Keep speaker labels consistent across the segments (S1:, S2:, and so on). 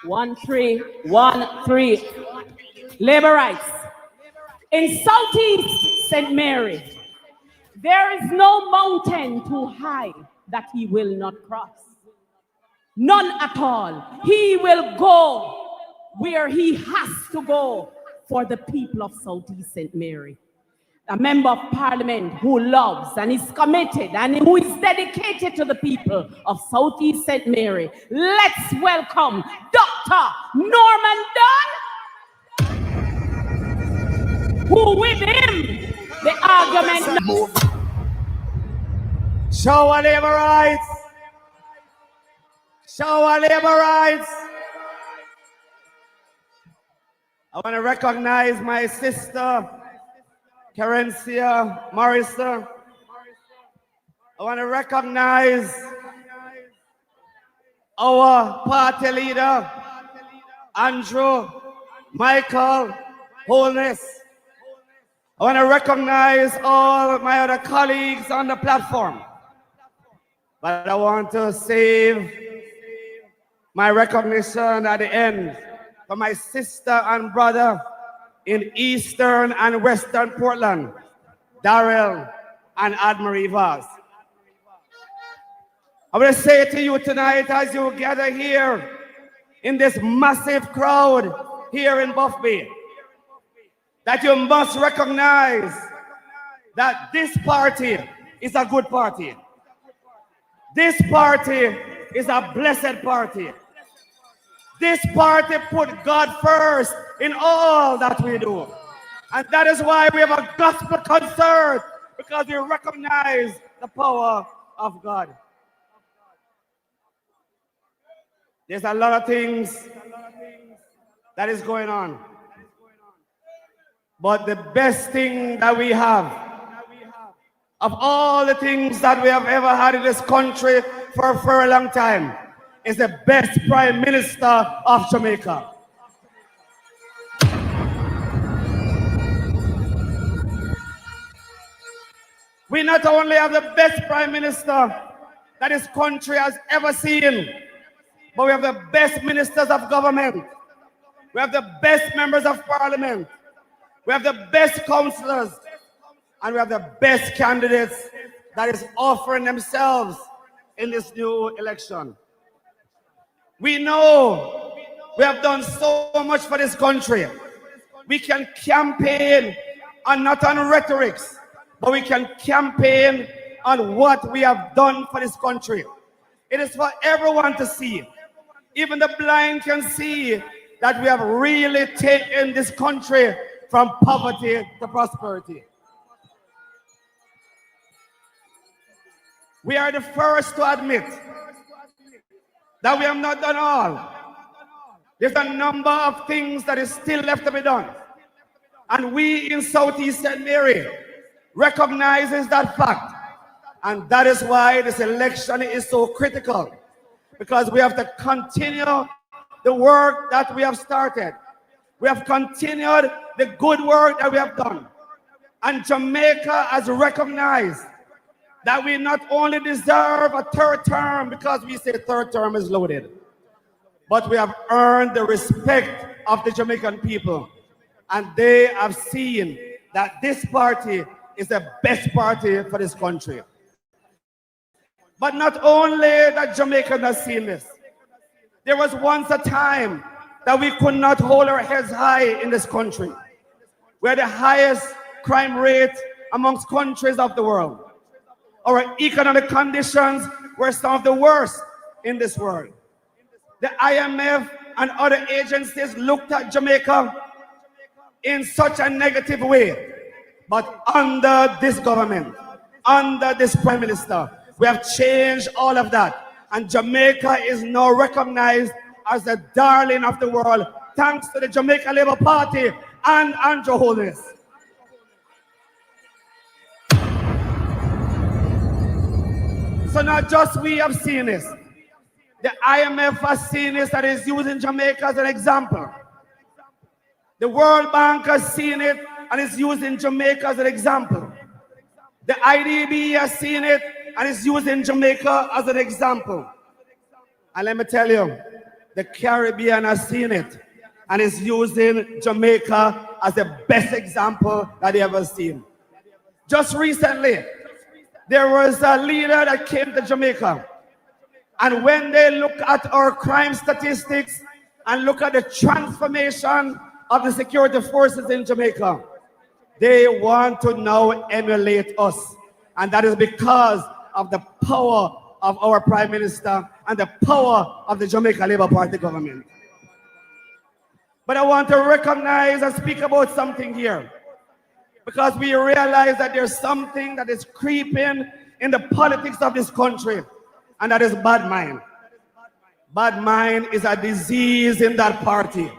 S1: 1-3-1-3. Labor rights. In Southeast St. Mary, there is no mountain too high that he will not cross. None at all. He will go where he has to go for the people of Southeast St. Mary. A member of parliament who loves and is committed and who is dedicated to the people of Southeast St. Mary. Let's welcome Dr. Norman Dunn, who with him the argument.
S2: Show our labor rights. Show our labor rights. I want to recognize my sister, Carencia Morrison. I want to recognize our party leader, Andrew Michael Holness. I want to recognize all my other colleagues on the platform. But I want to save my recognition at the end for my sister and brother in Eastern and Western Portland, Darrell and Admarie Vaz. I want to say to you tonight as you gather here in this massive crowd here in Buff Bay, that you must recognize that this party is a good party. This party is a blessed party. This party put God first in all that we do. And that is why we have a gospel concert, because we recognize the power of God. There's a lot of things that is going on. But the best thing that we have, of all the things that we have ever had in this country for a very long time, is the best Prime Minister of Jamaica. We not only have the best Prime Minister that this country has ever seen, but we have the best ministers of government. We have the best members of parliament. We have the best councillors. And we have the best candidates that is offering themselves in this new election. We know we have done so much for this country. We can campaign and not on rhetorics, but we can campaign on what we have done for this country. It is for everyone to see. Even the blind can see that we have really taken this country from poverty to prosperity. We are the first to admit that we have not done all. There's a number of things that is still left to be done. And we in Southeast St. Mary recognizes that fact. And that is why this election is so critical. Because we have to continue the work that we have started. We have continued the good work that we have done. And Jamaica has recognized that we not only deserve a third term because we say third term is loaded, but we have earned the respect of the Jamaican people. And they have seen that this party is the best party for this country. But not only that Jamaicans have seen this. There was once a time that we could not hold our heads high in this country. We had the highest crime rate amongst countries of the world. Our economic conditions were some of the worst in this world. The IMF and other agencies looked at Jamaica in such a negative way. But under this government, under this Prime Minister, we have changed all of that. And Jamaica is now recognized as the darling of the world, thanks to the Jamaica Labour Party and Andrew Holness. So not just we have seen this. The IMF has seen this and is using Jamaica as an example. The World Bank has seen it and is using Jamaica as an example. The IDB has seen it and is using Jamaica as an example. And let me tell you, The Caribbean has seen it and is using Jamaica as the best example that they ever seen. Just recently, there was a leader that came to Jamaica, and when they look at our crime statistics and look at the transformation of the security forces in Jamaica, they want to now emulate us. And that is because of the power of our Prime Minister and the power of the Jamaica Labour Party government. But I want to recognize and speak about something here, because we realize that there's something that is creeping in the politics of this country, and that is bad mind. Bad mind is a disease in that party.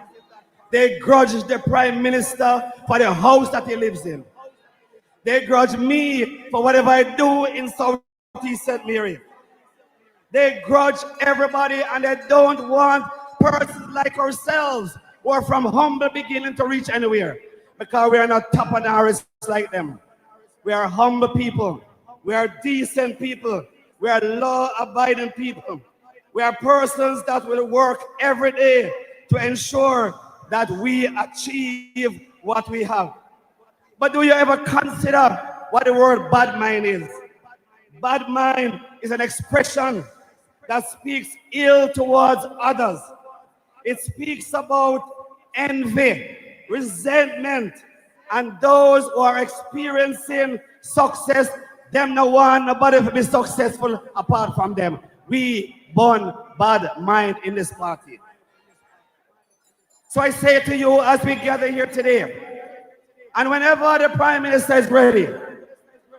S2: They grudge the Prime Minister for the house that he lives in. They grudge me for whatever I do in Southeast St. Mary. They grudge everybody, and they don't want persons like ourselves who are from humble beginning to reach anywhere, because we are not top on our list like them. We are humble people. We are decent people. We are law-abiding people. We are persons that will work every day to ensure that we achieve what we have. But do you ever consider what the word bad mind is? Bad mind is an expression that speaks ill towards others. It speaks about envy, resentment, and those who are experiencing success, them no one, nobody will be successful apart from them. We born bad mind in this party. So I say to you as we gather here today, and whenever the Prime Minister is ready,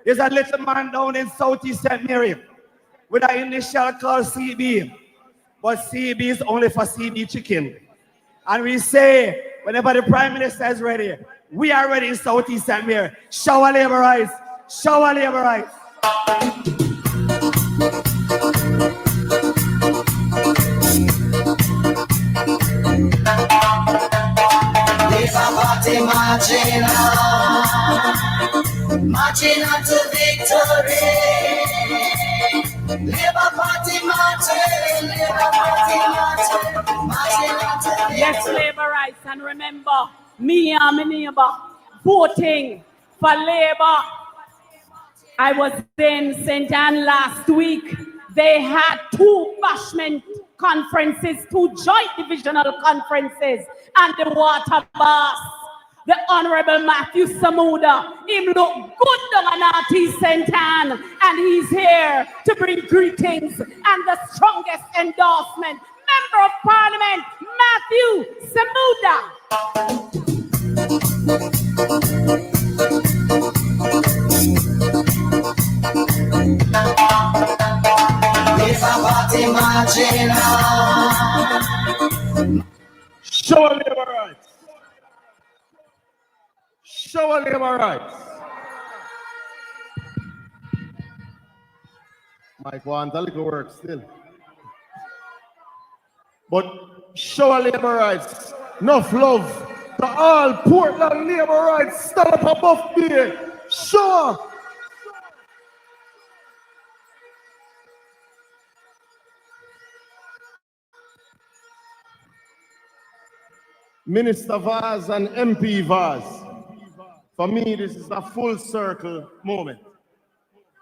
S2: there's a little man down in Southeast St. Mary with an initial called CB, but CB is only for CB chicken. And we say, whenever the Prime Minister is ready, we are ready in Southeast St. Mary. Show our labor rights. Show our labor rights.
S3: Labour Party marching on to victory. Labour Party marching on to victory.
S1: Yes, labor rights, and remember, me and my neighbor voting for labor. I was in St. Anne last week. They had 2 bashment conferences, 2 joint divisional conferences, and the water boss, the Honorable Matthew Samuda, him look good down at East St. Anne, and he's here to bring greetings and the strongest endorsement. Member of Parliament, Matthew Samuda.
S3: Labour Party marching on.
S2: Show our labor rights. Show our labor rights.
S4: Mike wants a little work still. But show our labor rights. Enough love to all Portland labor rights. Stand up above me. Show. Minister Vaz and MP Vaz, for me this is a full circle moment.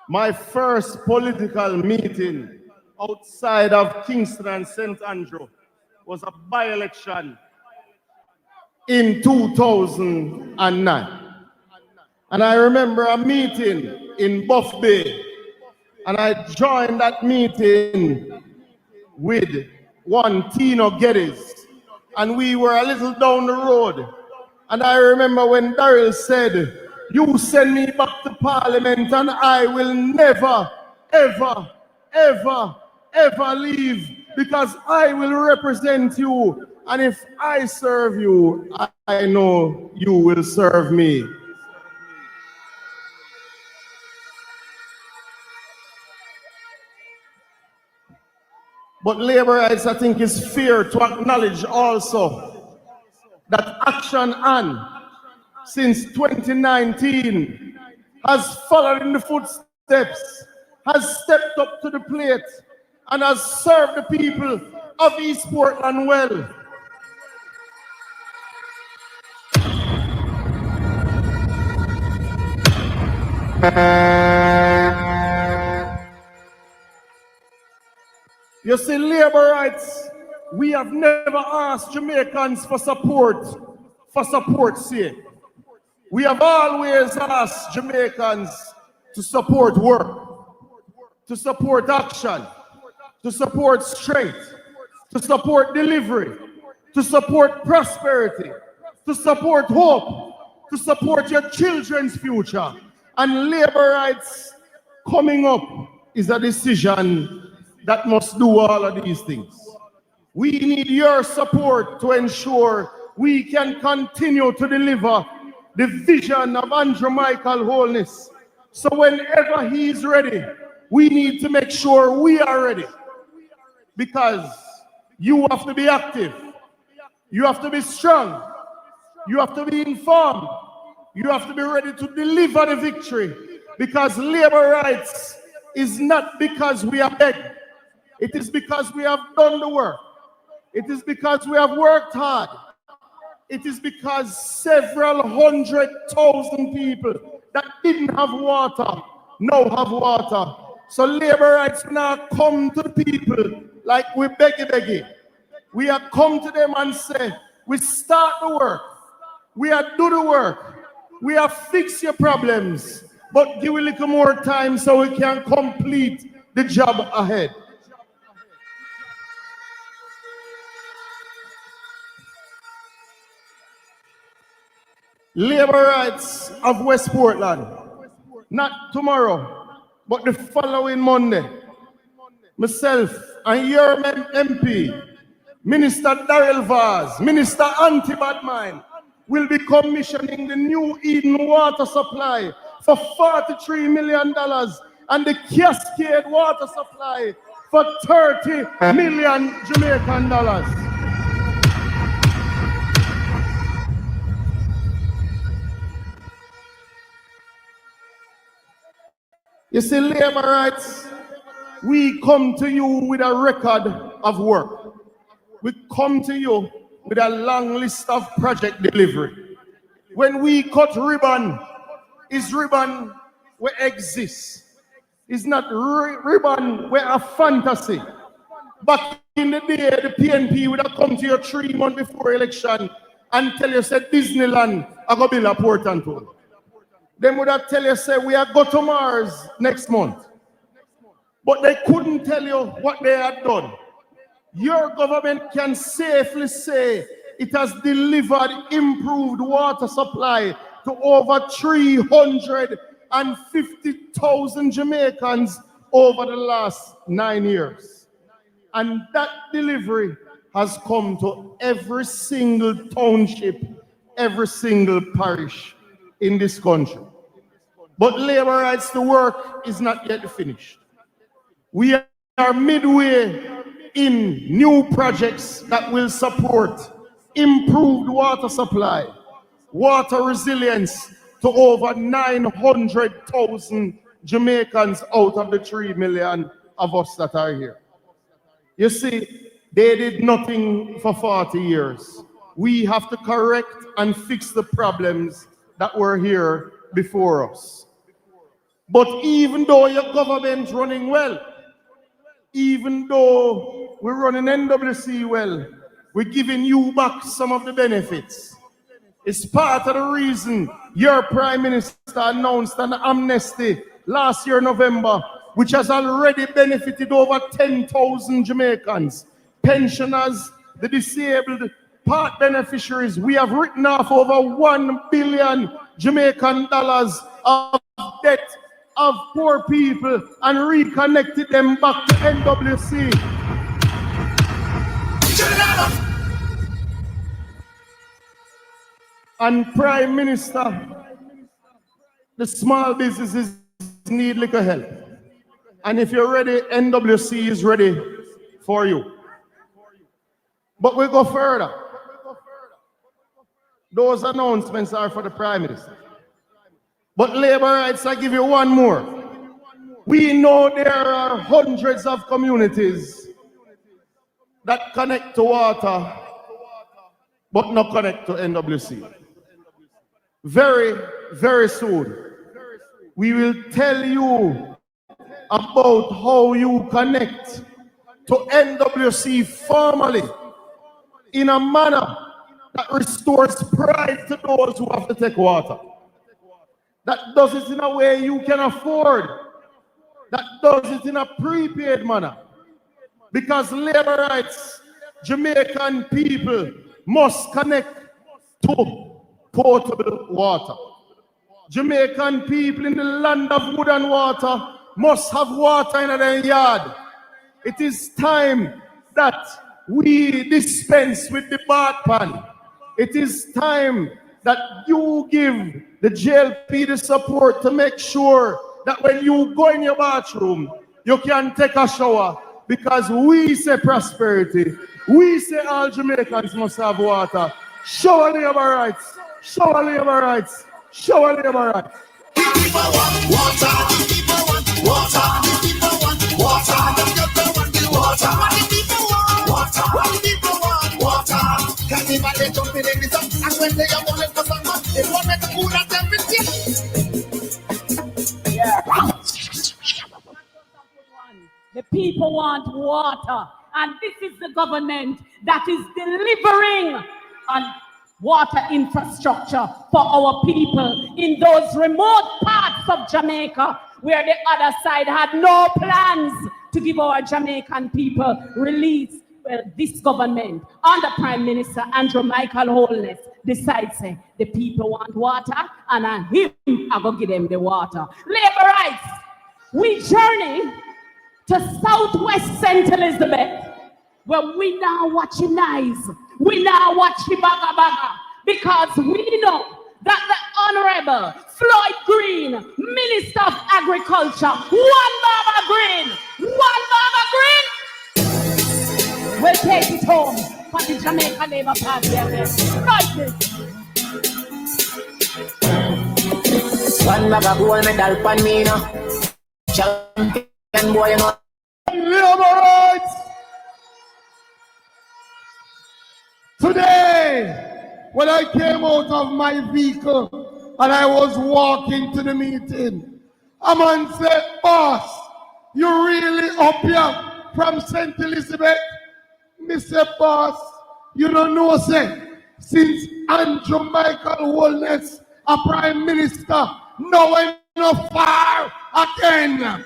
S4: My first political meeting outside of Kingston and St. Andrew was a by-election in 2009. And I remember a meeting in Buff Bay, and I joined that meeting with one Tino Geddes. And we were a little down the road. And I remember when Daryl said, you send me back to Parliament and I will never, ever, ever, ever leave, because I will represent you. And if I serve you, I know you will serve me. But labor rights, I think, is fair to acknowledge also that Action On, since 2019, has followed in the footsteps, has stepped up to the plate, and has served the people of East Portland well. You see, labor rights, we have never asked Jamaicans for support's sake. We have always asked Jamaicans to support work, to support action, to support strength, to support delivery, to support prosperity, to support hope, to support your children's future. And labor rights coming up is a decision that must do all of these things. We need your support to ensure we can continue to deliver the vision of Andrew Michael Holness. So whenever he is ready, we need to make sure we are ready. Because you have to be active, you have to be strong, you have to be informed, you have to be ready to deliver the victory. Because labor rights is not because we are begging. It is because we have done the work. It is because we have worked hard. It is because several 100,000 people that didn't have water now have water. So labor rights now come to the people like we beggy. We have come to them and say, we start the work. We have do the work. We have fixed your problems. But give a little more time so we can complete the job ahead. Labor rights of West Portland, not tomorrow, but the following Monday. Myself and your MP, Minister Darrell Vaz, Minister Anti-Badmine, will be commissioning the new Eden water supply for $43 million and the Cascade water supply for 30 million Jamaican dollars. You see, labor rights, we come to you with a record of work. We come to you with a long list of project delivery. When we cut ribbon, is ribbon where exists. It's not ribbon where a fantasy. Back in the day, the PNP would have come to you 3 months before election and tell you, say, Disneyland, I go build a port and tool. They would have tell you, say, we are go to Mars next month. But they couldn't tell you what they had done. Your government can safely say it has delivered improved water supply to over 350,000 Jamaicans over the last 9 years. And that delivery has come to every single township, every single parish in this country. But labor rights, the work is not yet finished. We are midway in new projects that will support improved water supply, water resilience to over 900,000 Jamaicans out of the 3 million of us that are here. You see, they did nothing for 40 years. We have to correct and fix the problems that were here before us. But even though your government's running well, even though we're running NWC well, we're giving you back some of the benefits. It's part of the reason your Prime Minister announced an amnesty last year, November, which has already benefited over 10,000 Jamaicans, pensioners, the disabled, part beneficiaries. We have written off over $1 billion Jamaican dollars of debt of poor people and reconnected them back to NWC. And Prime Minister, the small businesses need little help. And if you're ready, NWC is ready for you. But we go further. Those announcements are for the Prime Minister. But labor rights, I give you one more. We know there are hundreds of communities that connect to water, but not connect to NWC. Very, very soon, we will tell you about how you connect to NWC formally in a manner that restores pride to those who have to take water. That does it in a way you can afford. That does it in a prepaid manner. Because labor rights, Jamaican people must connect to potable water. Jamaican people in the land of wood and water must have water in their yard. It is time that we dispense with the bath pan. It is time that you give the JLP the support to make sure that when you go in your bathroom, you can take a shower, because we say prosperity. We say all Jamaicans must have water. Shower labor rights. Shower labor rights. Shower labor rights.
S3: People want water. People want water. People want water. The people want the water. What the people want? Water. What the people want? Water. Can anybody jump in the sun? And when they are going for some money, they want make the food and everything.
S1: The people want water, and this is the government that is delivering on water infrastructure for our people in those remote parts of Jamaica where the other side had no plans to give our Jamaican people relief. Well, this government under Prime Minister Andrew Michael Holness decides the people want water, and him I go give them the water. Labor rights. We journey to Southwest St. Elizabeth, where we now watching eyes. We now watch Baga Baga, because we know that the Honorable Floyd Green, Minister of Agriculture, one Baba Green, will take it home for the Jamaica Labour Party. Right this.
S3: One Baba gold medal pan me now. Champion boy, you know.
S4: Labor rights! Today, when I came out of my vehicle and I was walking to the meeting, a man said, "Boss, you really up here from St. Elizabeth?" Me say, "Boss, you don't know, say, since Andrew Michael Holness, a Prime Minister, no one no far again."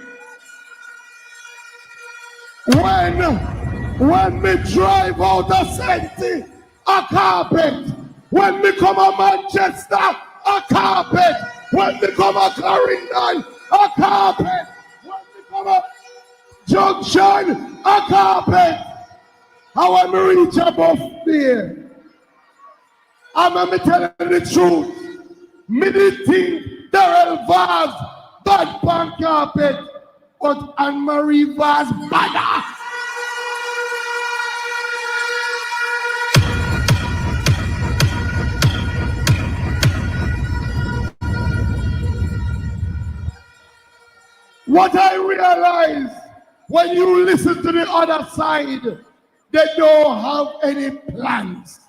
S4: When me drive out of Senti, a carpet. When me come to Manchester, a carpet. When me come to Clarendon, a carpet. When me come to Junction, a carpet. How when me reach above there, I'm telling the truth. Me did think Darrell Vaz bad pan carpet, but Anne-Marie Vaz badder. What I realize when you listen to the other side, they don't have any plans.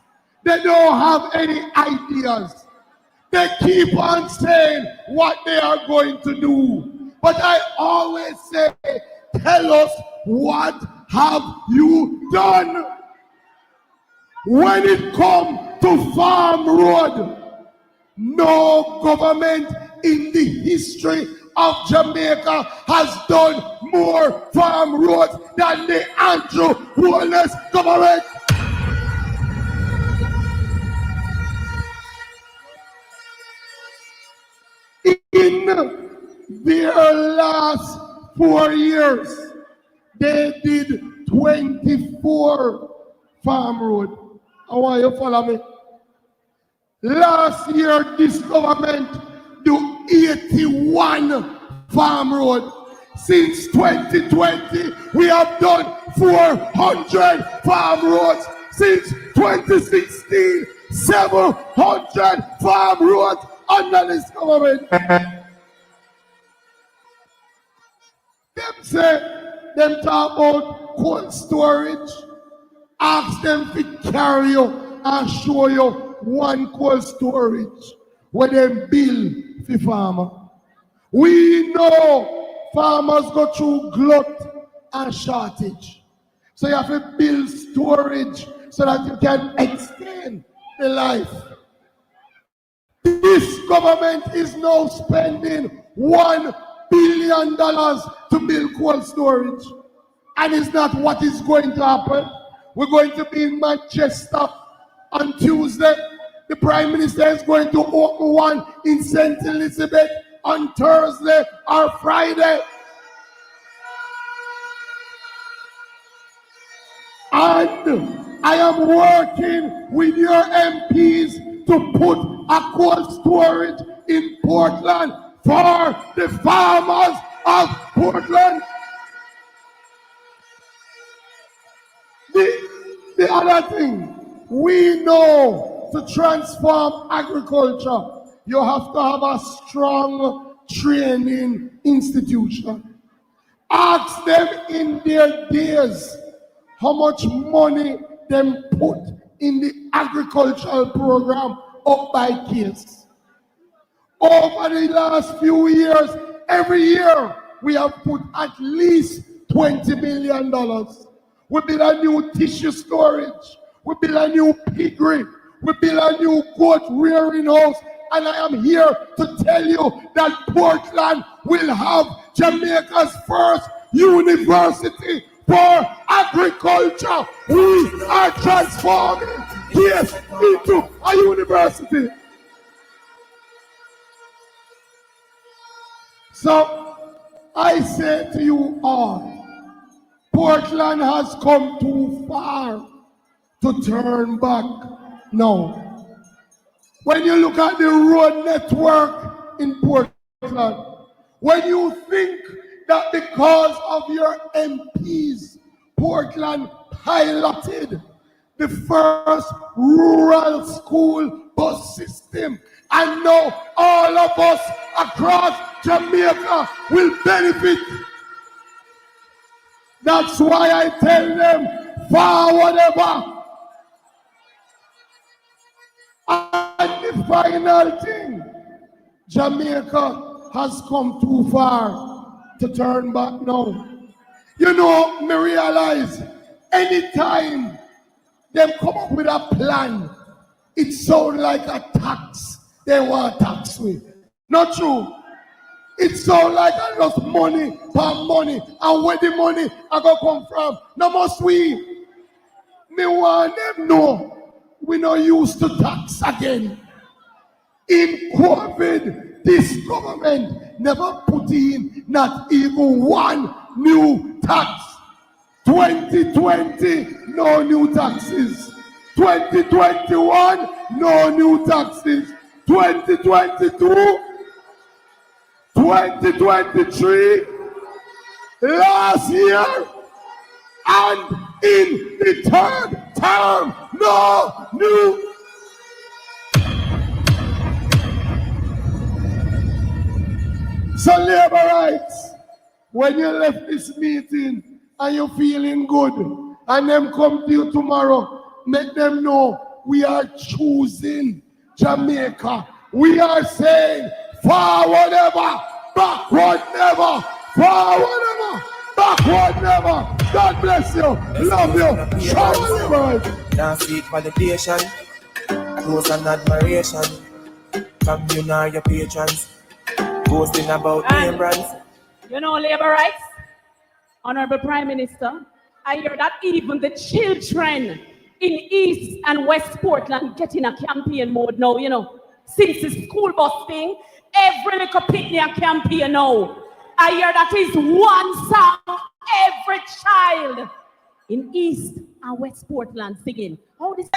S4: They don't have any ideas. They keep on saying what they are going to do. But I always say, tell us, what have you done? When it comes to Farm Road, no government in the history of Jamaica has done more farm roads than the Andrew Holness government. In their last 4 years, they did 24 farm roads. I want you to follow me. Last year, this government do 81 farm road. Since 2020, we have done 400 farm roads. Since 2016, 700 farm roads under this government. Them say, them talk about cold storage.
S5: Ask them to carry you and show you one cold storage where they build for farmer. We know farmers go through glut and shortage. So you have to build storage so that you can extend the life. This government is now spending $1 billion to build cold storage. And it's not what is going to happen. We're going to be in Manchester on Tuesday. The Prime Minister is going to open one in St. Elizabeth on Thursday or Friday. And I am working with your MPs to put a cold storage in Portland for the farmers of Portland. The other thing, we know to transform agriculture, you have to have a strong training institution. Ask them in their days how much money them put in the agricultural program up by case. Over the last few years, every year, we have put at least $20 million. We build a new tissue storage. We build a new piggery. We build a new goat rearing house. And I am here to tell you that Portland will have Jamaica's first university for agriculture. We are transforming this into a university. So I say to you all, Portland has come too far to turn back now. When you look at the road network in Portland, when you think that because of your MPs, Portland piloted the first rural school bus system, and now all of us across Jamaica will benefit. That's why I tell them, forward ever. And the final thing, Jamaica has come too far to turn back now. You know, me realize anytime they come up with a plan, it sounds like a tax. They want tax with. Not true. It sounds like a lot of money per money. And where the money I go come from? No must we. Me want them know we not used to tax again. In COVID, this government never put in not even one new tax. 2020, no new taxes. 2021, no new taxes. 2022, 2023, last year, and in the third term, no new. So labor rights, when you left this meeting and you're feeling good, and them come to you tomorrow, make them know we are choosing Jamaica. We are saying, forward ever, backward never, forward ever, backward never. God bless you, love you, show liberty.
S6: Now seek validation, close and admiration from you and your patrons, boasting about name brands.
S1: You know labor rights, Honorable Prime Minister, I hear that even the children in East and West Portland get in a campaign mode now, you know. Since the school bus thing, every little picnic campaign now. I hear that is one song every child in East and West Portland singing. How this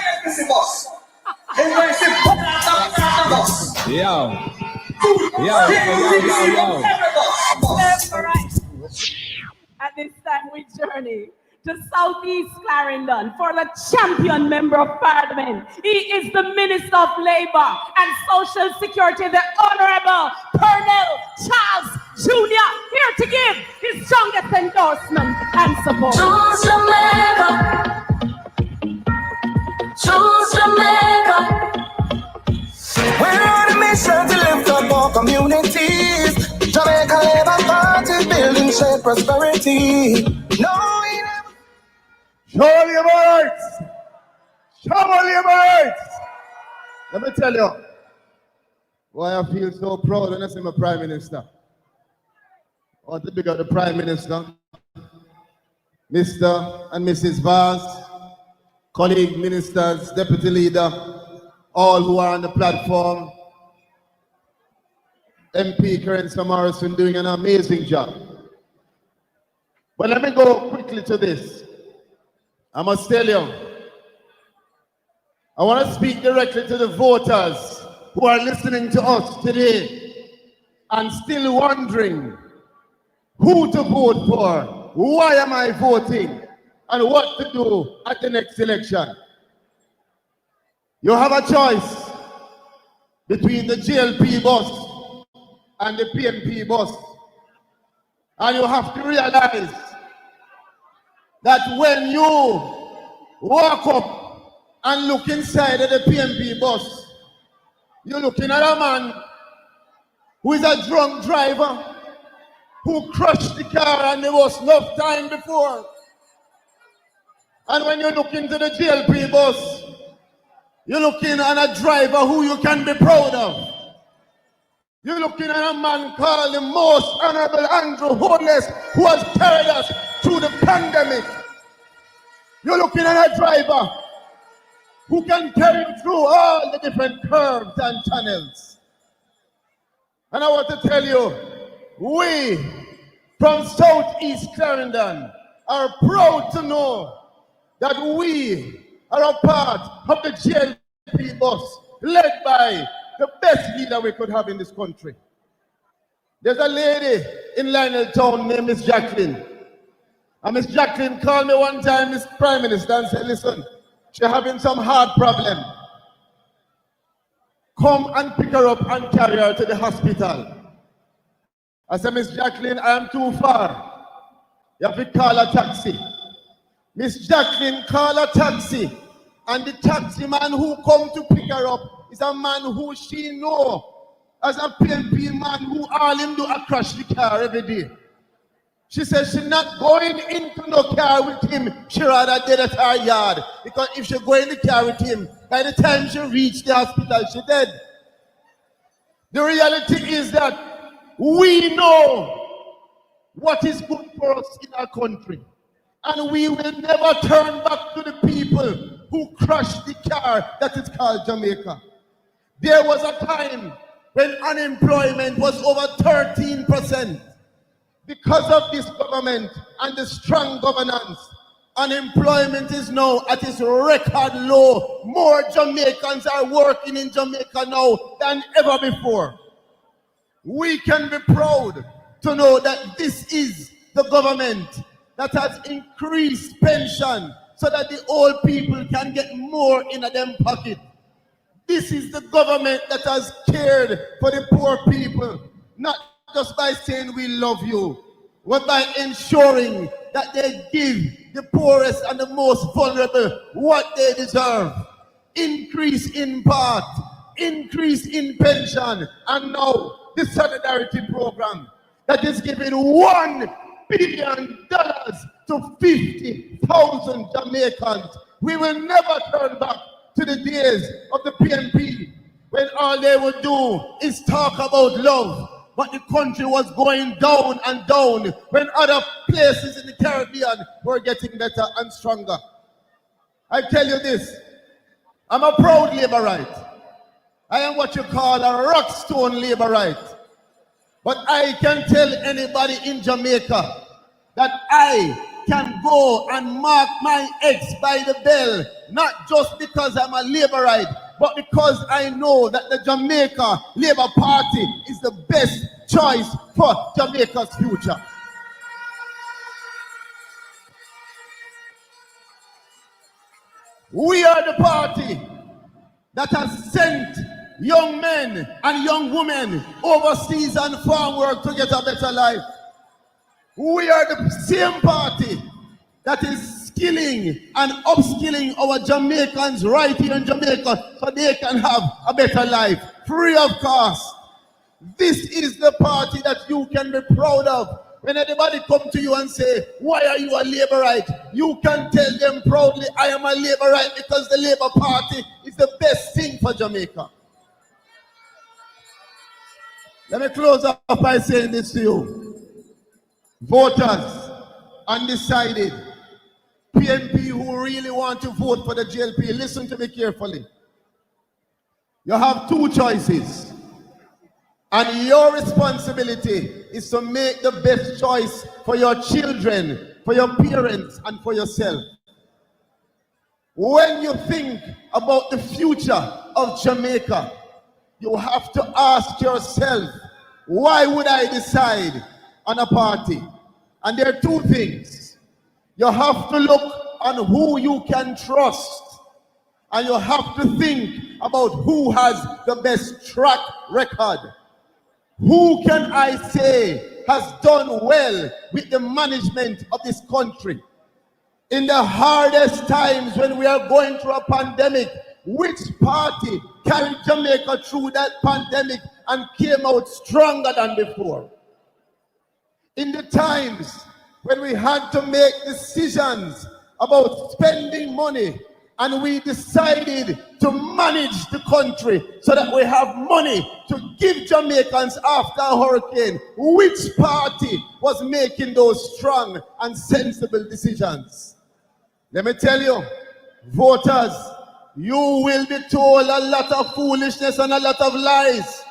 S1: At this time we journey to Southeast Clarendon for the champion member of Parliament. He is the Minister of Labour and Social Security, the Honourable Pernell Charles Jr., here to give his strongest endorsement and support.
S6: mission to lift up our communities. Jamaica Labour Party building shared prosperity. No, we never.
S4: Show labor rights! Show labor rights! Let me tell you why I feel so proud when I see my Prime Minister. I want to big up the Prime Minister, Mr. and Mrs. Vaz, colleague ministers, deputy leader, all who are on the platform. MP Karen Morrison doing an amazing job. But let me go quickly to this. I must tell you, I want to speak directly to the voters who are listening to us today and still wondering who to vote for, why am I voting, and what to do at the next election. You have a choice between the JLP bus and the PNP bus. And you have to realize that when you walk up and look inside of the PNP bus, you're looking at a man who is a drunk driver who crushed the car and there was no time before. And when you look into the JLP bus, you're looking at a driver who you can be proud of. You're looking at a man called the Most Honorable Andrew Holness, who has carried us through the pandemic. You're looking at a driver who can carry you through all the different curves and channels. And I want to tell you, we from Southeast Clarendon are proud to know that we are a part of the JLP bus, led by the best leader we could have in this country. There's a lady in Lionel Town named Miss Jacqueline. And Miss Jacqueline called me one time, Miss Prime Minister, and said, listen, she's having some hard problem. Come and pick her up and carry her to the hospital. I said, Miss Jacqueline, I am too far. You have to call a taxi. Miss Jacqueline called a taxi, and the taxi man who come to pick her up is a man who she know as a PNP man who all him do a crash the car every day. She says she's not going into no car with him. She rather dead at her yard, because if she go in the car with him, by the time she reach the hospital, she dead. The reality is that we know what is good for us in our country, and we will never turn back to the people who crushed the car that is called Jamaica. There was a time when unemployment was over 13%. Because of this government and the strong governance, unemployment is now at its record low. More Jamaicans are working in Jamaica now than ever before. We can be proud to know that this is the government that has increased pension so that the old people can get more in their pocket. This is the government that has cared for the poor people, not just by saying we love you, but by ensuring that they give the poorest and the most vulnerable what they deserve. Increase in part, increase in pension, and now the solidarity program that is giving $1 billion to 50,000 Jamaicans. We will never turn back to the days of the PNP when all they would do is talk about love. But the country was going down and down when other places in the Caribbean were getting better and stronger. I tell you this, I'm a proud Labourite. I am what you call a rock stone Labourite. But I can tell anybody in Jamaica that I can go and mark my X by the bell, not just because I'm a Labourite, but because I know that the Jamaica Labour Party is the best choice for Jamaica's future. We are the party that has sent young men and young women overseas and farm work to get a better life. We are the same party that is skilling and upskilling our Jamaicans right here in Jamaica so they can have a better life, free of cost. This is the party that you can be proud of. When anybody come to you and say, why are you a Labourite? You can tell them proudly, I am a Labourite because the Labour Party is the best thing for Jamaica. Let me close up by saying this to you. Voters, undecided, PNP who really want to vote for the JLP, listen to me carefully. You have two choices. And your responsibility is to make the best choice for your children, for your parents, and for yourself. When you think about the future of Jamaica, you have to ask yourself, why would I decide on a party? And there are two things. You have to look on who you can trust, and you have to think about who has the best track record. Who can I say has done well with the management of this country? In the hardest times when we are going through a pandemic, which party carried Jamaica through that pandemic and came out stronger than before? In the times when we had to make decisions about spending money, and we decided to manage the country so that we have money to give Jamaicans after a hurricane, which party was making those strong and sensible decisions? Let me tell you, voters, you will be told a lot of foolishness and a lot of lies,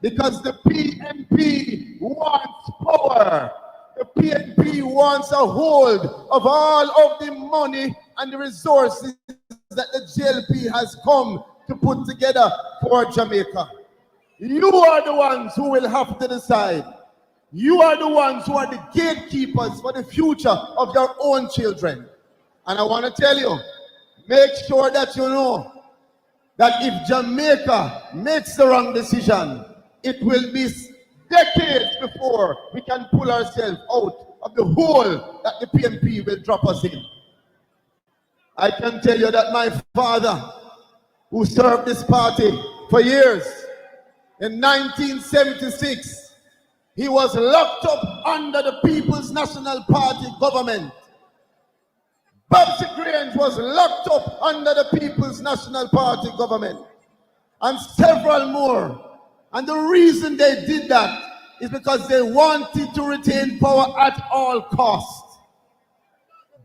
S4: because the PNP wants power. The PNP wants a hold of all of the money and the resources that the JLP has come to put together for Jamaica. You are the ones who will have to decide. You are the ones who are the gatekeepers for the future of your own children. And I want to tell you, make sure that you know that if Jamaica makes the wrong decision, it will be decades before we can pull ourselves out of the hole that the PNP will drop us in. I can tell you that my father, who served this party for years, in 1976, he was locked up under the People's National Party government. Babsy Grange was locked up under the People's National Party government, and several more. And the reason they did that is because they wanted to retain power at all costs.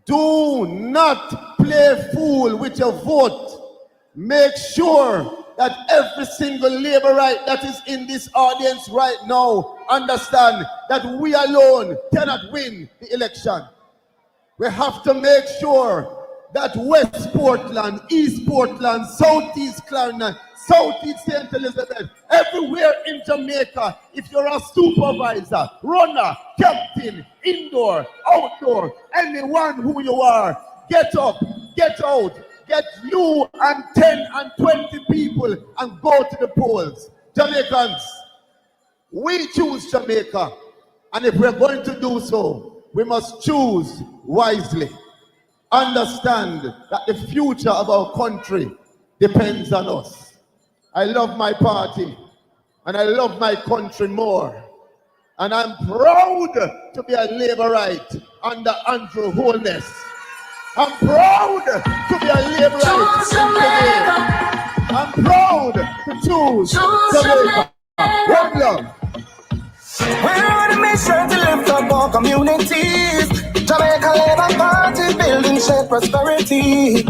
S4: Do not play fool with your vote. Make sure that every single Labourite that is in this audience right now understand that we alone cannot win the election. We have to make sure that West Portland, East Portland, Southeast Clarendon, Southeast St. Elizabeth, everywhere in Jamaica, if you're a supervisor, runner, captain, indoor, outdoor, anyone who you are, get up, get out, get you and 10 and 20 people and go to the polls. Jamaicans, we choose Jamaica, and if we're going to do so, we must choose wisely. Understand that the future of our country depends on us. I love my party and I love my country more. And I'm proud to be a Labourite under Andrew Holness. I'm proud to be a Labourite. I'm proud to choose Jamaica. One love.
S6: We're on a mission to lift up our communities. Jamaica Labour Party building shared prosperity.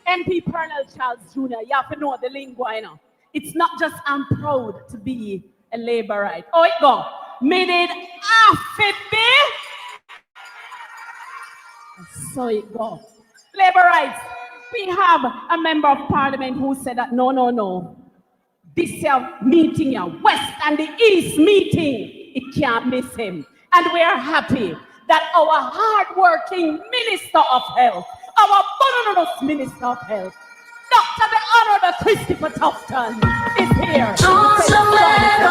S1: MP Colonel Charles Jr., you have to know the lingo, you know. It's not just I'm proud to be a Labourite. Oh, it go. Made it be. So it go. Labourites, we have a member of parliament who said that no. This meeting, West and the East meeting, it can't miss him. And we are happy that our hard-working Minister of Health, our bonus Minister of Health, Dr. the Honorable Christopher Tufton, is here.
S3: Choose Jamaica.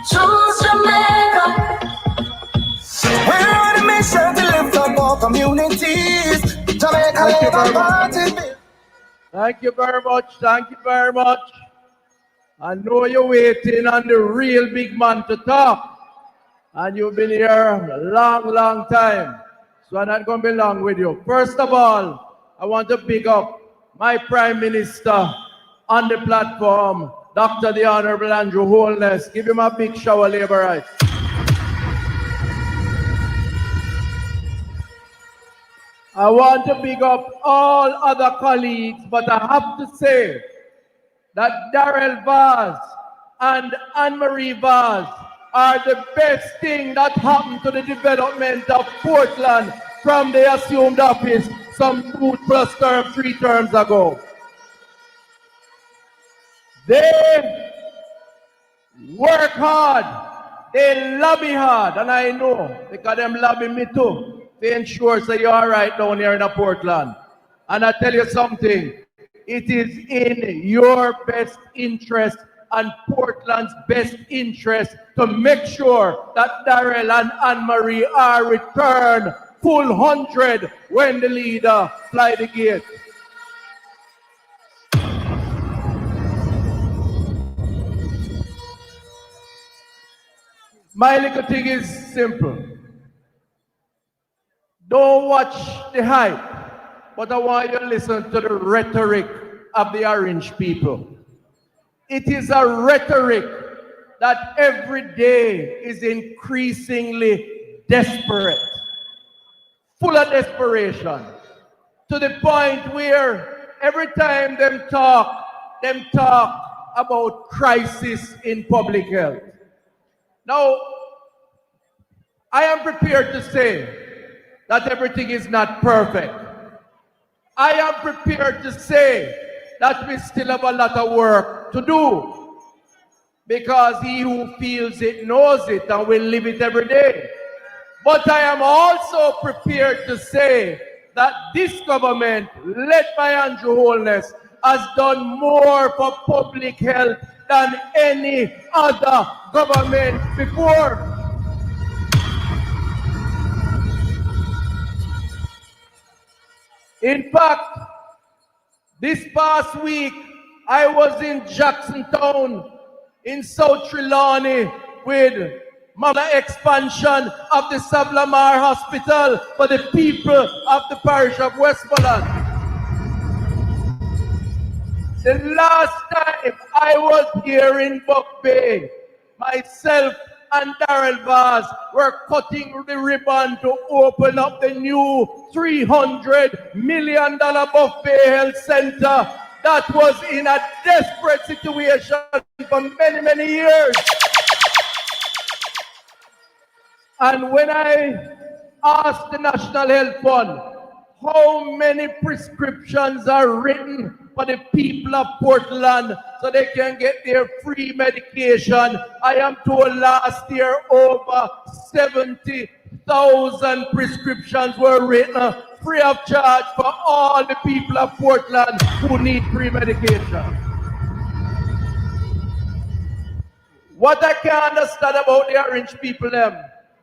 S3: Choose Jamaica.
S6: We're on a mission to lift up our communities. Jamaica Labour Party.
S7: Thank you very much. Thank you very much. I know you're waiting on the real big man to talk. And you've been here a long, long time. So I'm not going to be long with you. First of all, I want to pick up my Prime Minister on the platform, Dr. the Honorable Andrew Holness. Give him a big shower, Labour Rights. I want to pick up all other colleagues, but I have to say that Darrell Vaz and Anne-Marie Vaz are the best thing that happened to the development of Portland from the assumed office some 3 terms ago. They work hard, they lobby hard, and I know because them lobby me too. They ensure so you're all right down here in Portland. And I tell you something, it is in your best interest and Portland's best interest to make sure that Darrell and Anne-Marie are returned full 100 when the leader fly the gate. My little thing is simple. Don't watch the hype, but I want you to listen to the rhetoric of the orange people. It is a rhetoric that every day is increasingly desperate, full of desperation, to the point where every time them talk about crisis in public health. Now, I am prepared to say that everything is not perfect. I am prepared to say that we still have a lot of work to do, because he who feels it knows it and will live it every day. But I am also prepared to say that this government, led by Andrew Holness, has done more for public health than any other government before. In fact, this past week, I was in Jacksontown in South Trelawney with the expansion of the Sablamar Hospital for the people of the parish of Westmoreland. The last time I was here in Buck Bay, myself and Darrell Vaz were cutting the ribbon to open up the new $300 million Buck Bay Health Center that was in a desperate situation for many, many years. And when I asked the National Health Fund how many prescriptions are written for the people of Portland so they can get their free medication, I am told last year over 70,000 prescriptions were written free of charge for all the people of Portland who need free medication. What I can't understand about the orange people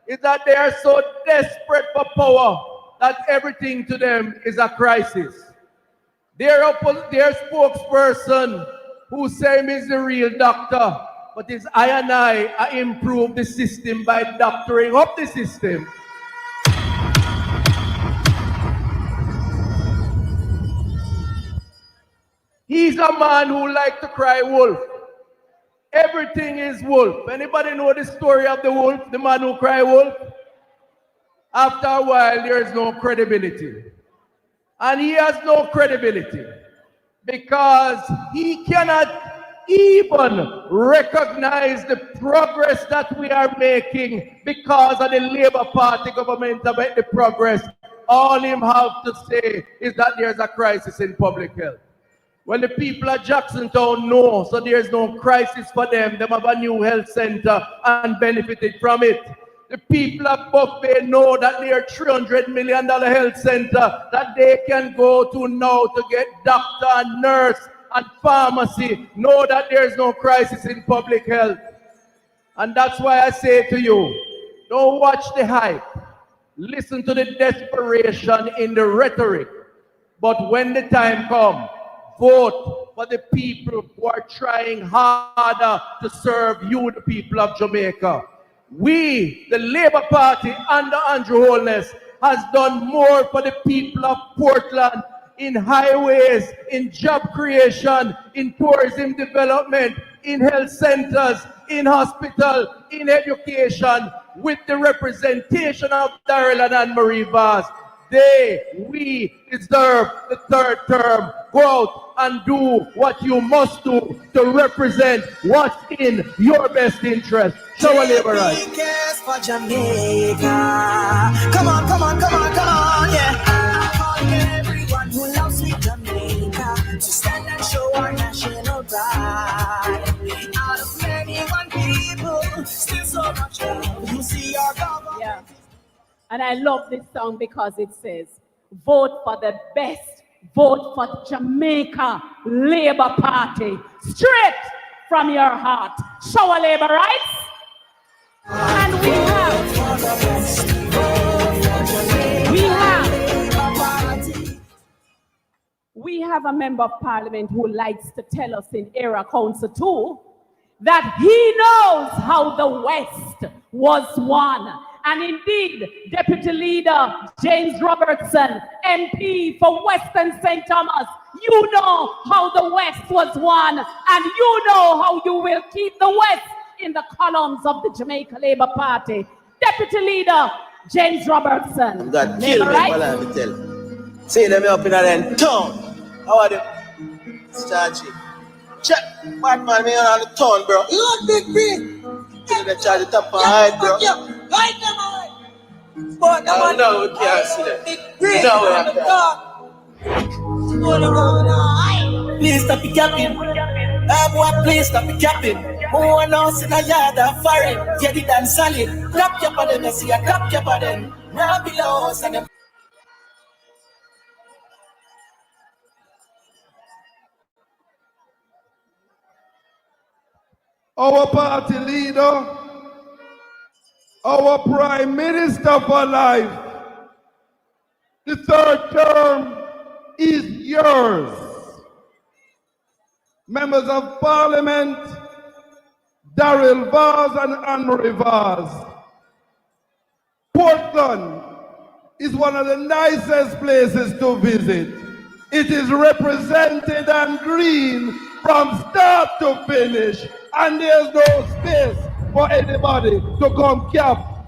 S7: is that they are so desperate for power that everything to them is a crisis. Their spokesperson, who say he's the real doctor, but it's I improve the system by doctoring up the system. He's a man who likes to cry wolf. Everything is wolf. Anybody know the story of the wolf, the man who cry wolf? After a while, there is no credibility. And he has no credibility because he cannot even recognize the progress that we are making because of the Labour Party government about the progress. All him have to say is that there's a crisis in public health. When the people of Jacksontown know, so there's no crisis for them, they have a new health center and benefited from it. The people of Buck Bay know that their $300 million health center that they can go to now to get doctor and nurse and pharmacy, know that there's no crisis in public health. And that's why I say to you, don't watch the hype. listen to the desperation in the rhetoric. But when the time comes, vote for the people who are trying harder to serve you, the people of Jamaica. We, the Labour Party under Andrew Holness, has done more for the people of Portland in highways, in job creation, in tourism development, in health centers, in hospital, in education, with the representation of Darrell and Anne-Marie Vaz. We deserve the third term. Go out and do what you must do to represent what's in your best interest. Show a labor right.
S3: Cares for Jamaica. Come on, come on, come on, come on, yeah. I'm calling everyone who loves me, Jamaica, to stand and show our national pride. Out of many one people, still so much love. You see our government.
S1: Yeah. And I love this song because it says, vote for the best, vote for Jamaica Labour Party, straight from your heart. Show a labor rights. And we have a member of parliament who likes to tell us in Era Council 2 that he knows how the West was won. And indeed, Deputy Leader James Robertson, MP for Western St. Thomas, you know how the West was won, and you know how you will keep the West in the columns of the Jamaica Labour Party. Deputy Leader James Robertson.
S6: God kill me,
S1: right?
S6: well, I tell. See them up in that town. How are them? Starchy. Check. Bad man, me on the town, bro. You look big, big. Tell them charge the top of height, bro.
S3: Right them away.
S6: No, we can't see them. No, we have to.
S3: Please stop the capping. Boy, please stop the capping. Who announced in a yard of foreign? Get it and solid. Clap your body, I see a clap your body. Now below us and them.
S2: Our party leader, our prime minister for life, the third term is yours. Members of Parliament, Darrell Vaz and Anne-Marie Vaz. Portland is one of the nicest places to visit. It is represented and green from start to finish, and there's no space for anybody to come cap.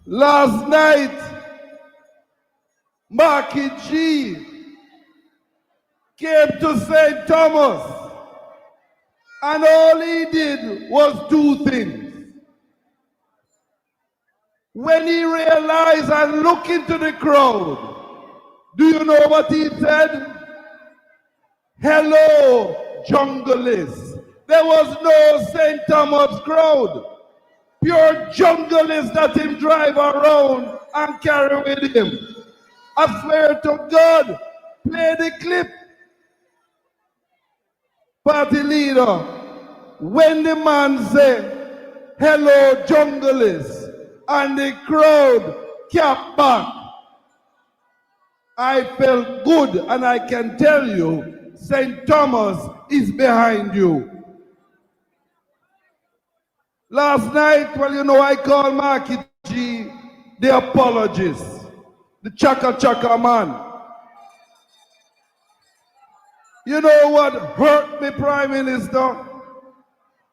S2: Last night, Marky G came to St. Thomas, and all he did was two things. When he realized and looked into the crowd, do you know what he said? Hello, junglist. There was no St. Thomas crowd. Pure junglist that him drive around and carry with him. I swear to God, play the clip. Party leader, when the man say, hello, junglist, and the crowd kept back, I felt good, and I can tell you, St. Thomas is behind you. Last night, well, you know, I called Marky G the apologist, the chaka man. You know what hurt me, Prime Minister?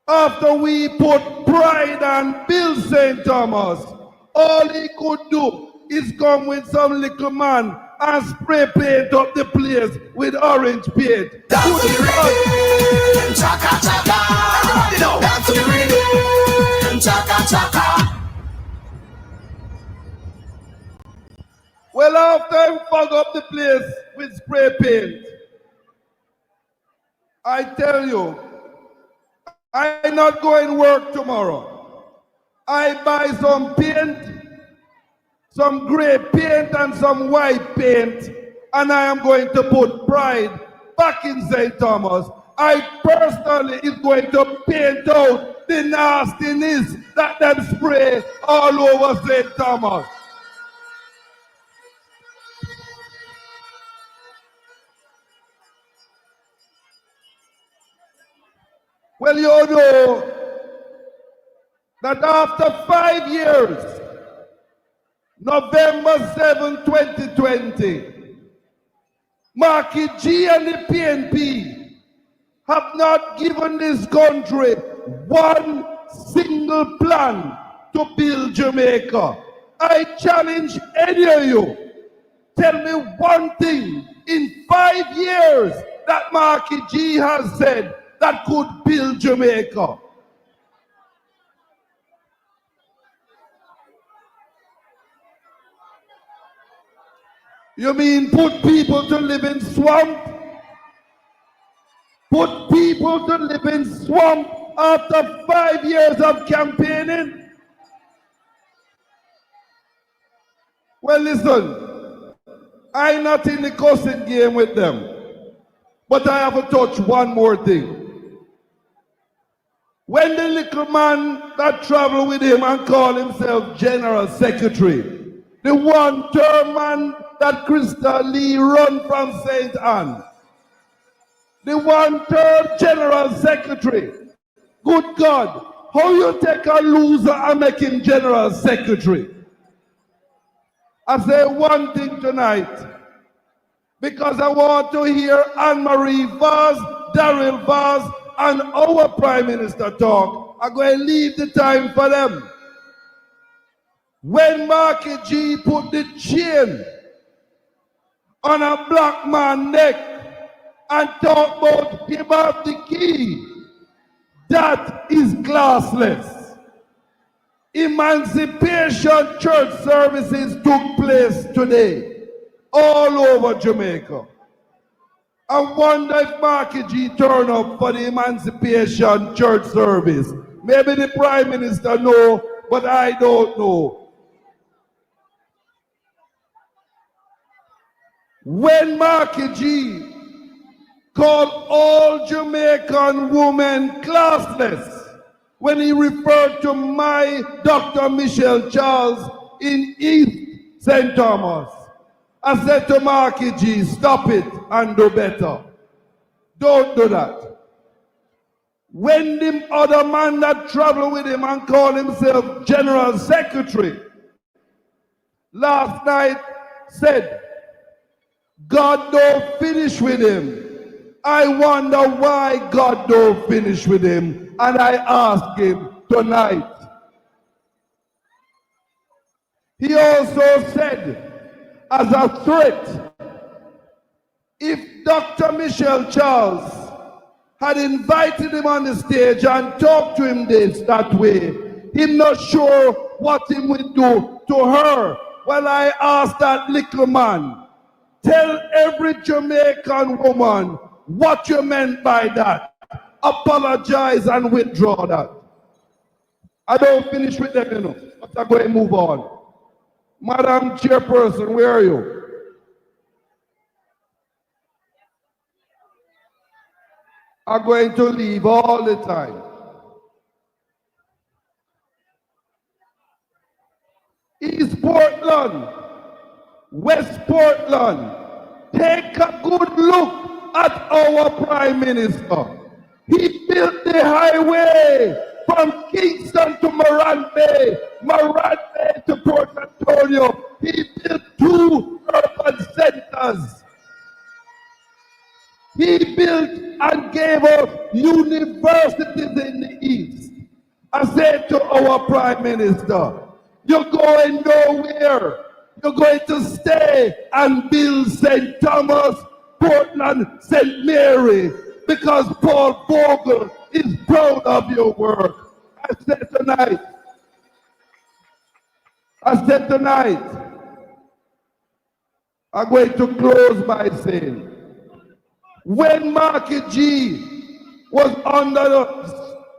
S2: After we put pride and build St. Thomas, all he could do is come with some little man and spray paint up the place with orange paint.
S3: Dance to the rhythm, chaka chaka. Everybody know. Dance to the rhythm, chaka chaka.
S2: Well, after I fog up the place with spray paint, I tell you, I'm not going to work tomorrow. I buy some paint, some gray paint and some white paint, and I am going to put pride back in St. Thomas.
S5: I personally is going to paint out the nastiness that them spray all over St. Thomas. Well, you know that after 5 years, November 7, 2020, Marky G and the PNP have not given this country one single plan to build Jamaica. I challenge any of you, tell me one thing in 5 years that Marky G has said that could build Jamaica. You mean put people to live in swamp? Put people to live in swamp after 5 years of campaigning? Well, listen, I'm not in the cussing game with them, but I have to touch one more thing. When the little man that traveled with him and called himself General Secretary, the one-term man that Krista Lee run from St. Anne, the one-term General Secretary, good God, how you take a loser and make him General Secretary? I say one thing tonight, because I want to hear Anne-Marie Vaz, Daryl Vaz, and our Prime Minister talk. I'm going to leave the time for them. When Marky G put the chain on a black man's neck and talk about him have the key, that is classless. Emancipation church services took place today all over Jamaica. I wonder if Marky G turn up for the Emancipation church service. Maybe the Prime Minister know, but I don't know. When Marky G called all Jamaican women classless, when he referred to my Dr. Michelle Charles in East St. Thomas, I said to Marky G, stop it and do better. Don't do that. When the other man that traveled with him and called himself General Secretary last night said, God don't finish with him. I wonder why God don't finish with him. And I ask him tonight. He also said, as a threat, if Dr. Michelle Charles had invited him on the stage and talked to him that way, he's not sure what he would do to her. Well, I asked that little man, tell every Jamaican woman what you meant by that. Apologize and withdraw that. I don't finish with them, you know, but I'm going to move on. Madam Chairperson, where are you? I'm going to leave all the time. East Portland, West Portland, take a good look at our Prime Minister. He built the highway from Kingston to Moran Bay to Port Antonio. He built 2 urban centers. He built and gave us universities in the East. I said to our Prime Minister, you're going nowhere. You're going to stay and build St. Thomas, Portland, St. Mary, because Paul Vogel is proud of your work. I said tonight, I'm going to close by saying, when Marky G was under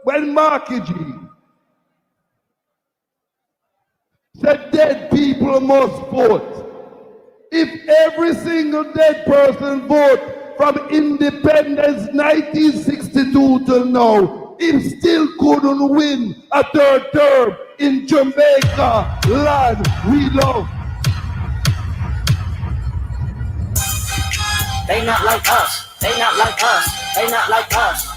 S5: when Marky G said dead people must vote, if every single dead person vote
S4: from independence 1962 till now, he still couldn't win a third term in Jamaica land we love.
S8: They not like us. They not like us. They not like us.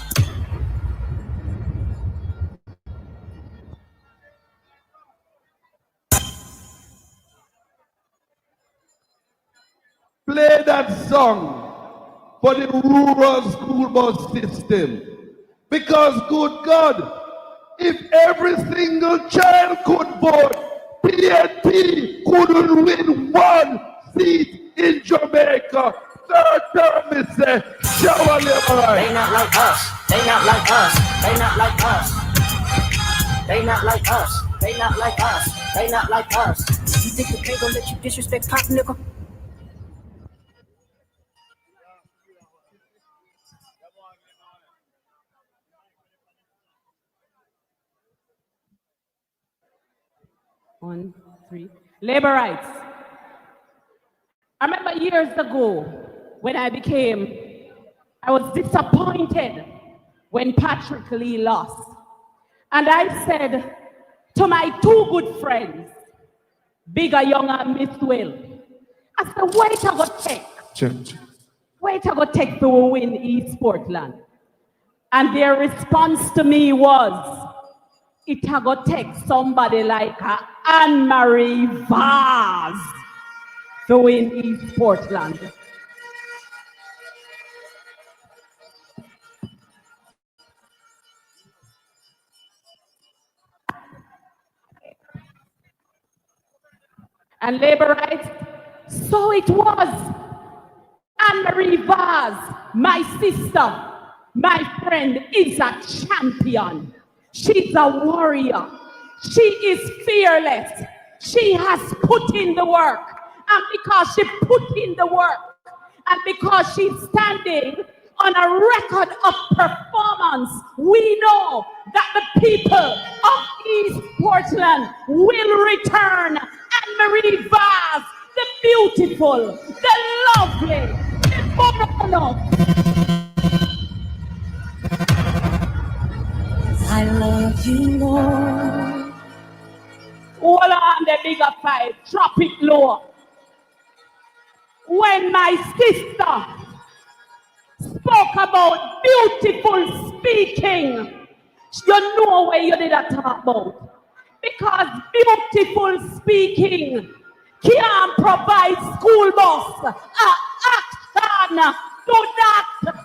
S4: Play that song for the rural school bus system. Because, good God, if every single child could vote, PNP couldn't win one seat in Jamaica. Third term is a shower level.
S8: They not like us. They not like us. They not like us. They not like us. They not like us. They not like us. You think the K gon' let you disrespect Pop, nigga?
S1: One, three. Labor rights. I remember years ago when I was disappointed when Patrick Lee lost. And I said to my two good friends, Bigger, Younger, Miss Will, I said, wait I go take. Wait I go take to win East Portland. And their response to me was, it a go take somebody like Anne-Marie Vaz to win East Portland. And labor rights, so it was. Anne-Marie Vaz, my sister, my friend, is a champion. She's a warrior. She is fearless. She has put in the work. And because she put in the work, and because she's standing on a record of performance, we know that the people of East Portland will return Anne-Marie Vaz, the beautiful, the lovely, the marvelous.
S8: I love you, Lord.
S1: Hold on the bigger fight, drop it low. When my sister spoke about beautiful speaking, you know where you did that talk about. Because beautiful speaking can't provide school bus action to that.